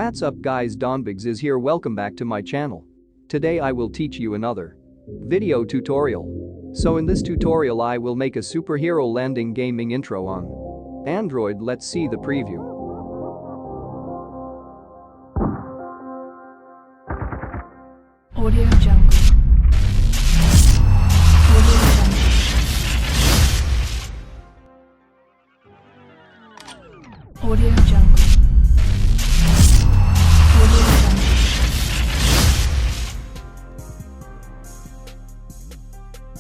What's up guys, 𝐷𝐷𝐷𝐷𝐷𝐷 is here, welcome back to my channel. Today I will teach you another video tutorial. So in this tutorial I will make a superhero landing gaming intro on Android. Let's see the preview. Audio Jungle. Audio Jungle. Audio Jungle.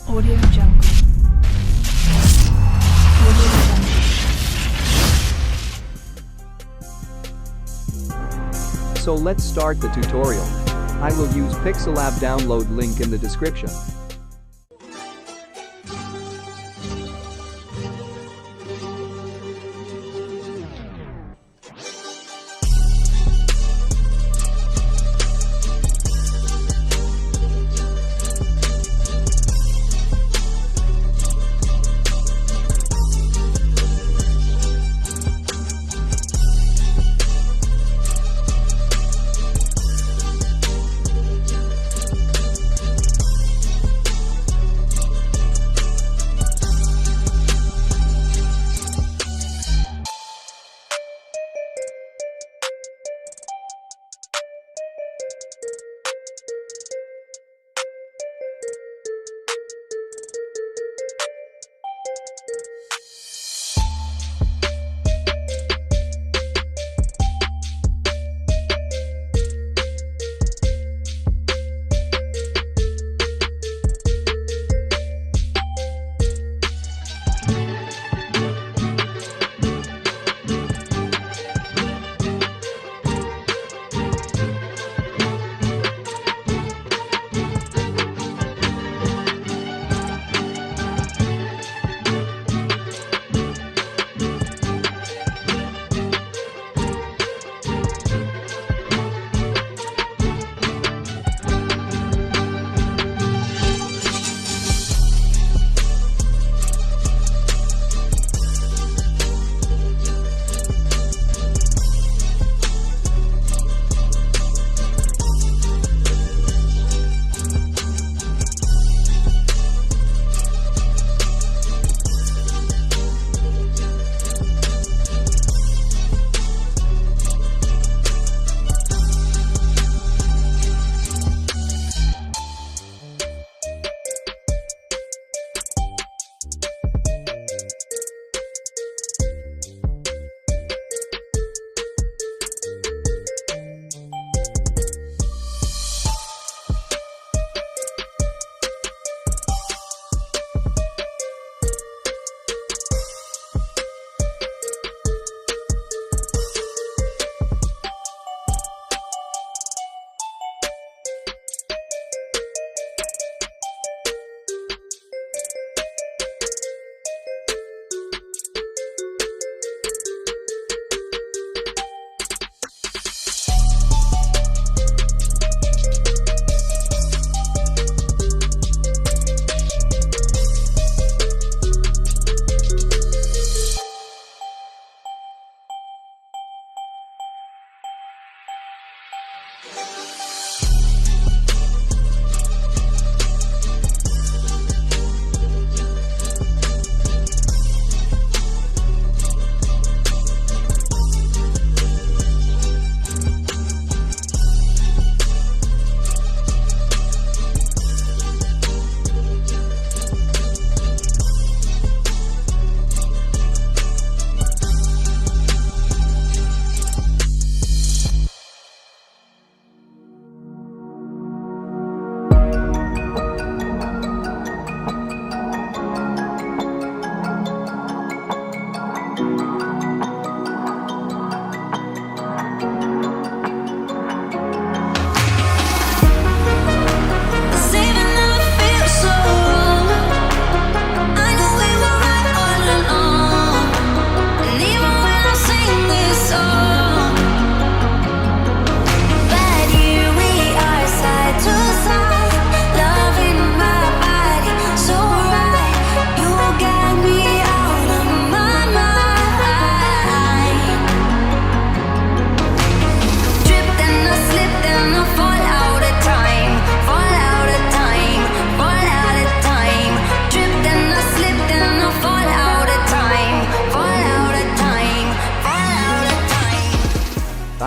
Audio Jungle. So let's start the tutorial. I will use Pixel-Lab download link in the description.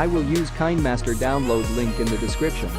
I will use Kinemaster download link in the description.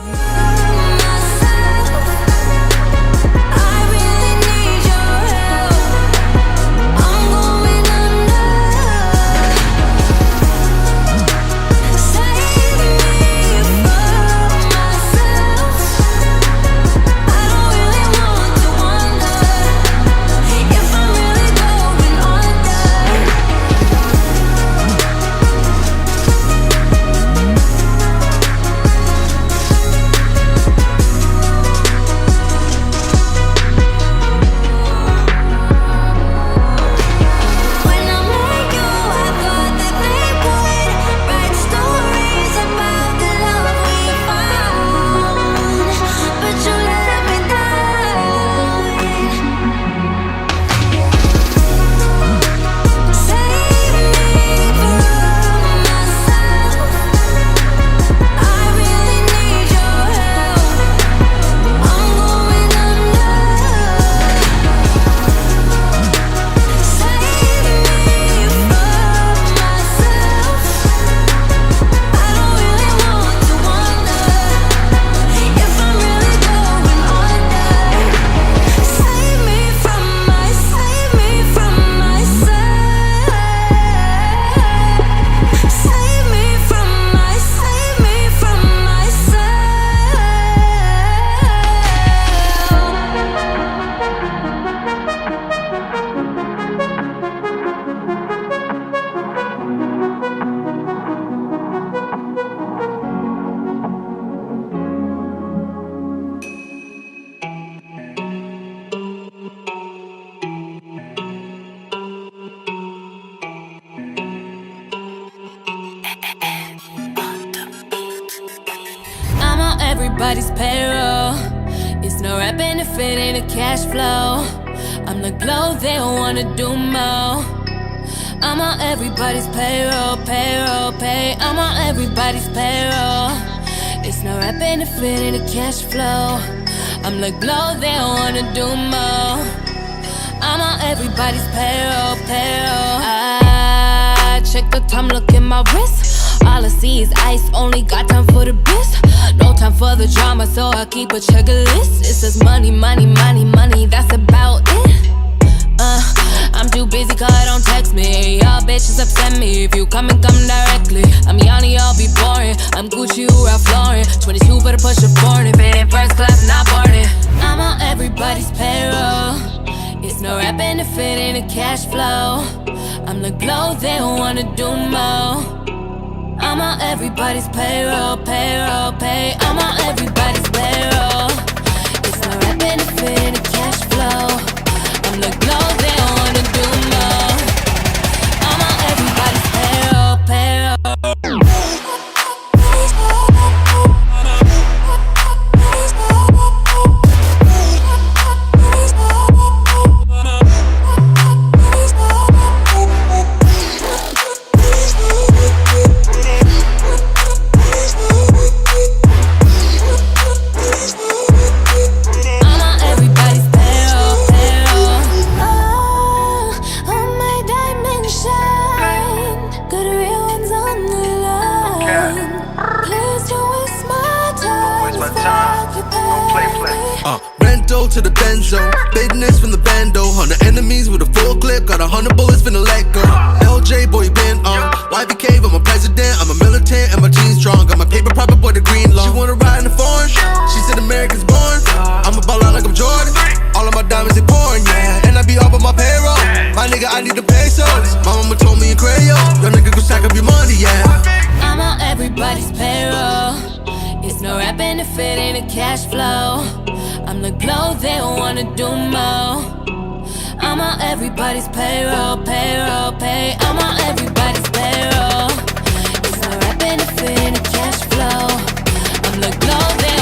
I'm on everybody's payroll. It's no rap benefit in the cash flow. I'm the glow, they don't wanna do more. I'm on everybody's payroll, payroll, pay. I'm on everybody's payroll. It's no rap benefit in the cash flow. I'm the glow, they don't wanna do more. I'm on everybody's payroll, payroll. I check the time, look at my wrist. All I see is ice, only got time for the biz. No time for the drama, so I keep a checklist. It says money, money, money, money, that's about it. I'm too busy, cause don't text me. Y'all bitches upset me. If you come and come directly, I'm Yanni, I'll be boring. I'm Gucci, you Ralph Lauren. 22, better push a foreign. If it ain't first class, not boarding. I'm on everybody's payroll. It's no rap benefit in the cash flow. I'm the glow, they don't wanna do more. I'm on everybody's payroll, payroll, pay. I'm on everybody's payroll. It's no rap benefit in the cash flow. I'm the glow, they don't wanna do more. I'm on everybody's payroll, payroll. Rento to the benzo, business from the bando. 100 enemies with a full clip, got 100 bullets finna let go. LJ boy, you been on. 𝐻𝐵, I'm a president, I'm a militant, and my team's strong. Got my paper proper, boy, the green law. She wanna ride in the foreign, she said Americans born. I'm a ball out like I'm Jordan, all of my diamonds they pouring, yeah. And I be off of my payroll, my nigga, I need the pesos. My mama told me in Crayon, your nigga go stack up your money, yeah. I'm on everybody's payroll. It's no rap benefit in the cash flow. I'm the glow, they don't wanna do more. I'm on everybody's payroll, payroll, pay. I'm on everybody's payroll. It's no rap benefit in the cash flow. I'm the glow, they